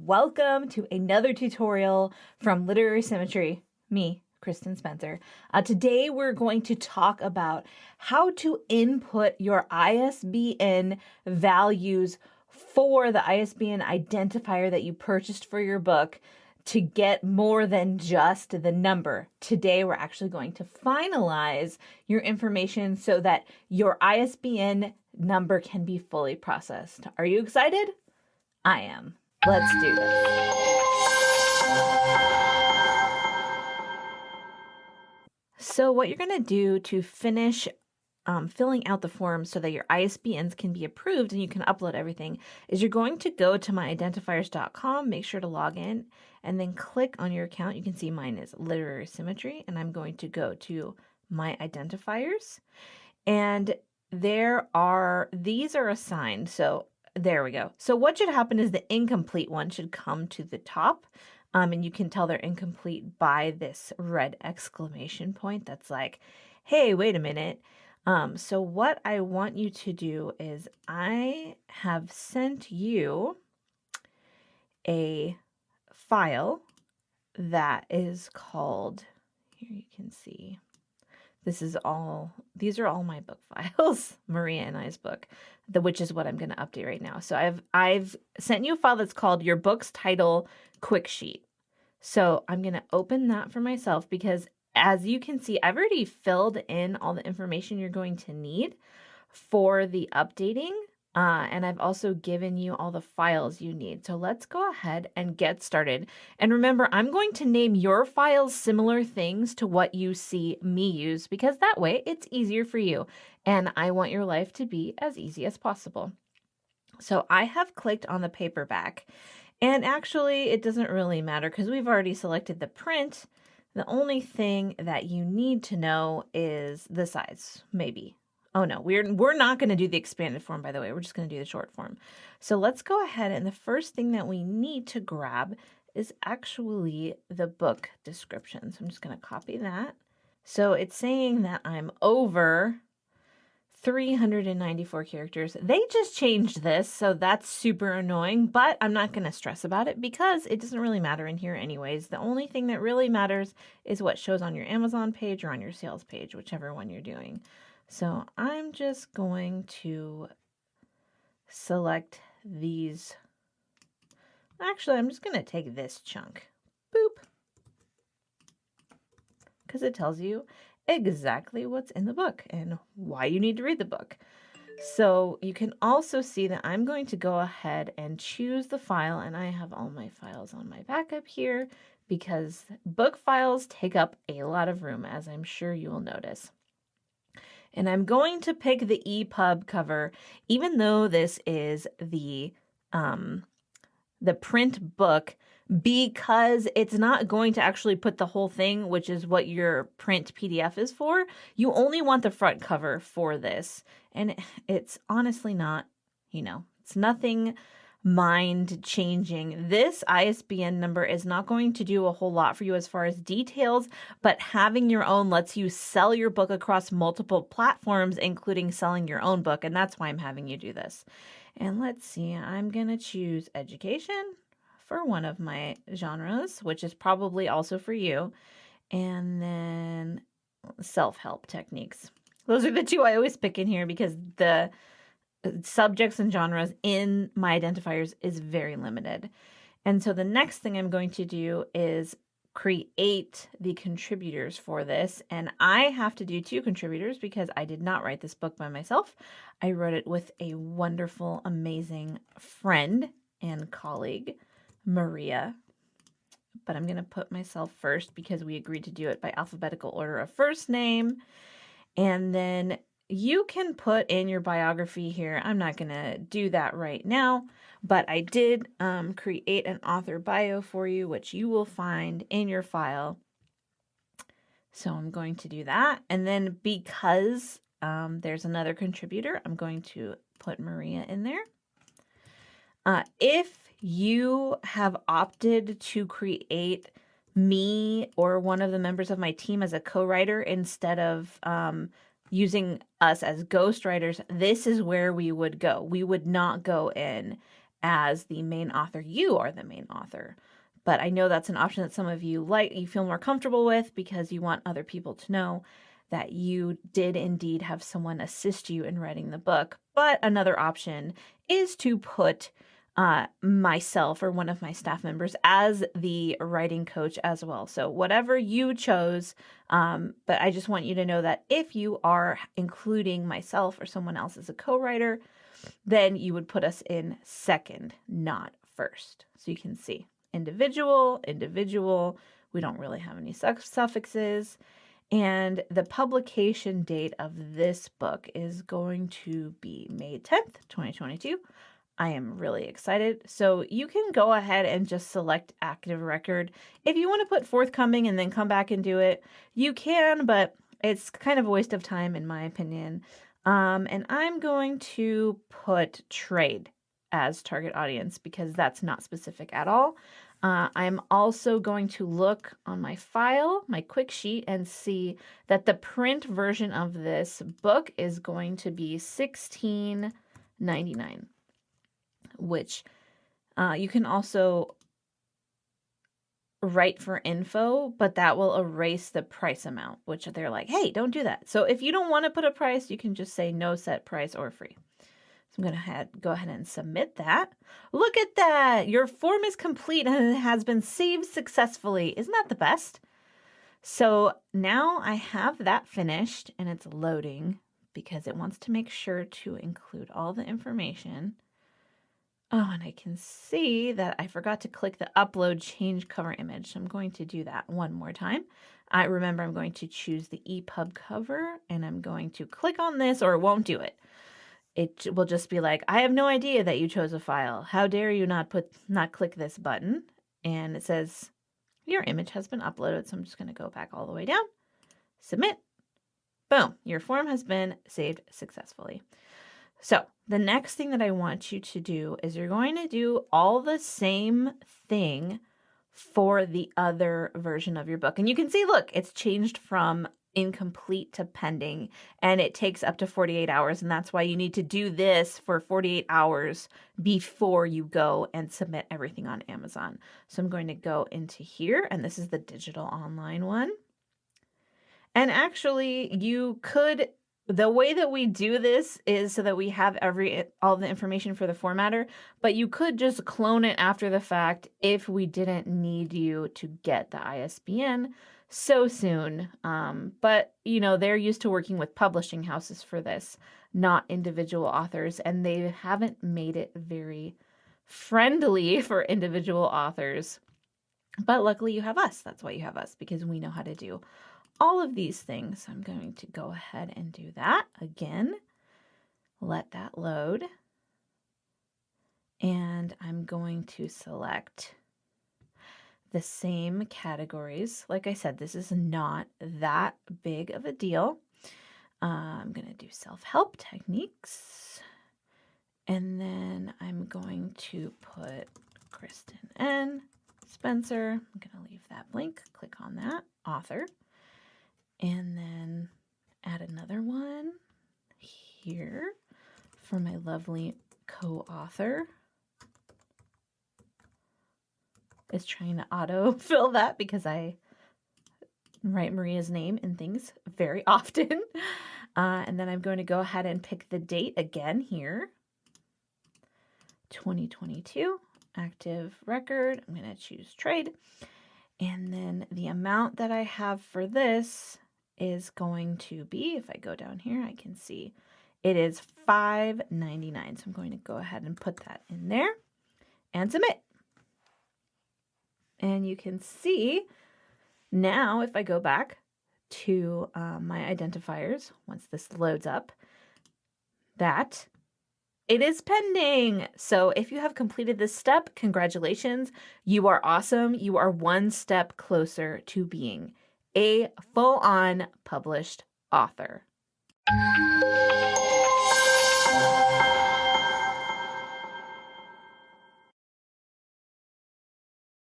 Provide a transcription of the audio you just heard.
welcome to another tutorial from Literary Symmetry, me, Kristin Spencer. Today we're going to talk about how to input your ISBN values for the ISBN identifier that you purchased for your book to get more than just the number. Today we're actually going to finalize your information so that your ISBN number can be fully processed. Are you excited? I am. Let's do this. So what you're going to do to finish filling out the form so that your ISBNs can be approved and you can upload everything is you're going to go to MyIdentifierscom, make sure to log in, and then click on your account. You can see mine is Literary Symmetry, and I'm going to go to My Identifiers. And these are assigned. So there we go. So what should happen is the incomplete one should come to the top. And you can tell they're incomplete by this red exclamation point that's like, hey, wait a minute. So what I want you to do is I have sent you a file that is called, here you can see, these are all my book files, Maria and I's book, which is what I'm going to update right now. So I've sent you a file that's called Your Book's Title Quick Sheet. So I'm going to open that for myself because as you can see, I've already filled in all the information you're going to need for the updating. And I've also given you all the files you need. So let's go ahead and get started. And remember, I'm going to name your files similar things to what you see me use because that way it's easier for you. And I want your life to be as easy as possible. So I have clicked on the paperback. And actually, it doesn't really matter because we've already selected the print. The only thing that you need to know is the size, maybe. Oh no, we're not going to do the expanded form, by the way. We're just going to do the short form. So let's go ahead, and the first thing that we need to grab is actually the book description. So I'm just going to copy that. So it's saying that I'm over 394 characters. They just changed this, so that's super annoying, but I'm not going to stress about it because it doesn't really matter in here anyways. The only thing that really matters is what shows on your Amazon page or on your sales page, whichever one you're doing. So I'm just going to select these. Actually, I'm just going to take this chunk. Boop. Because it tells you exactly what's in the book and why you need to read the book. So you can also see that I'm going to go ahead and choose the file, and I have all my files on my backup here because book files take up a lot of room, as I'm sure you will notice. And I'm going to pick the EPUB cover, even though this is the print book, because it's not going to actually put the whole thing, which is what your print PDF is for. You only want the front cover for this. And it's honestly not, it's nothing mind-changing. This ISBN number is not going to do a whole lot for you as far as details, but having your own lets you sell your book across multiple platforms, including selling your own book. And that's why I'm having you do this. And let's see, I'm going to choose education for one of my genres, which is probably also for you, and then self-help techniques. Those are the two I always pick in here because the subjects and genres in my identifiers is very limited. And so the next thing I'm going to do is create the contributors for this. And I have to do 2 contributors because I did not write this book by myself. I wrote it with a wonderful, amazing friend and colleague, Maria. But I'm going to put myself first because we agreed to do it by alphabetical order of first name. And then you can put in your biography here. I'm not going to do that right now, but I did create an author bio for you, which you will find in your file. So I'm going to do that. And then because there's another contributor, I'm going to put Maria in there. If you have opted to create me or one of the members of my team as a co-writer instead of using us as ghostwriters, this is where we would go. We would not go in as the main author. You are the main author. But I know that's an option that some of you you feel more comfortable with because you want other people to know that you did indeed have someone assist you in writing the book. But another option is to put myself or one of my staff members as the writing coach as well. So whatever you chose, but I just want you to know that if you are including myself or someone else as a co-writer, then you would put us in second, not first. So you can see individual, individual. We don't really have any suffixes. And the publication date of this book is going to be May 10th, 2022. I am really excited. So you can go ahead and just select active record. If you want to put forthcoming and then come back and do it, you can, but it's kind of a waste of time in my opinion. And I'm going to put trade as target audience because that's not specific at all. I'm also going to look on my file, my quick sheet, and see that the print version of this book is going to be $16.99, which you can also write for info, but that will erase the price amount, which they're like, hey, don't do that. So if you don't want to put a price, you can just say no set price or free. So I'm going to go ahead and submit that. Look at that. Your form is complete and it has been saved successfully. Isn't that the best? So now I have that finished and it's loading because it wants to make sure to include all the information. Oh, and I can see that I forgot to click the upload change cover image. So I'm going to do that one more time. Remember, I'm going to choose the EPUB cover and I'm going to click on this or it won't do it. It will just be like, I have no idea that you chose a file. How dare you not click this button? And it says, your image has been uploaded. So I'm just going to go back all the way down, submit, boom, your form has been saved successfully. So the next thing that I want you to do is you're going to do all the same thing for the other version of your book. And you can see, look, it's changed from incomplete to pending, and it takes up to 48 hours. And that's why you need to do this for 48 hours before you go and submit everything on Amazon. So I'm going to go into here, and this is the digital online one. And actually, the way that we do this is so that we have all the information for the formatter, but you could just clone it after the fact if we didn't need you to get the ISBN so soon. But they're used to working with publishing houses for this, not individual authors, and they haven't made it very friendly for individual authors. But luckily you have us. That's why you have us, because we know how to do all of these things. I'm going to go ahead and do that again. Let that load. And I'm going to select the same categories. Like I said, this is not that big of a deal. I'm going to do self-help techniques. And then I'm going to put Kristin N, Spencer. I'm going to leave that blank. Click on that, author. And then add another one here for my lovely co-author. It's trying to auto-fill that because I write Maria's name in things very often. And then I'm going to go ahead and pick the date again here. 2022, active record. I'm going to choose trade. And then the amount that I have for this is going to be, if I go down here, I can see it is $5.99. So I'm going to go ahead and put that in there and submit. And you can see now, if I go back to my identifiers, once this loads up, that it is pending. So if you have completed this step, congratulations. You are awesome. You are one step closer to being a full-on published author.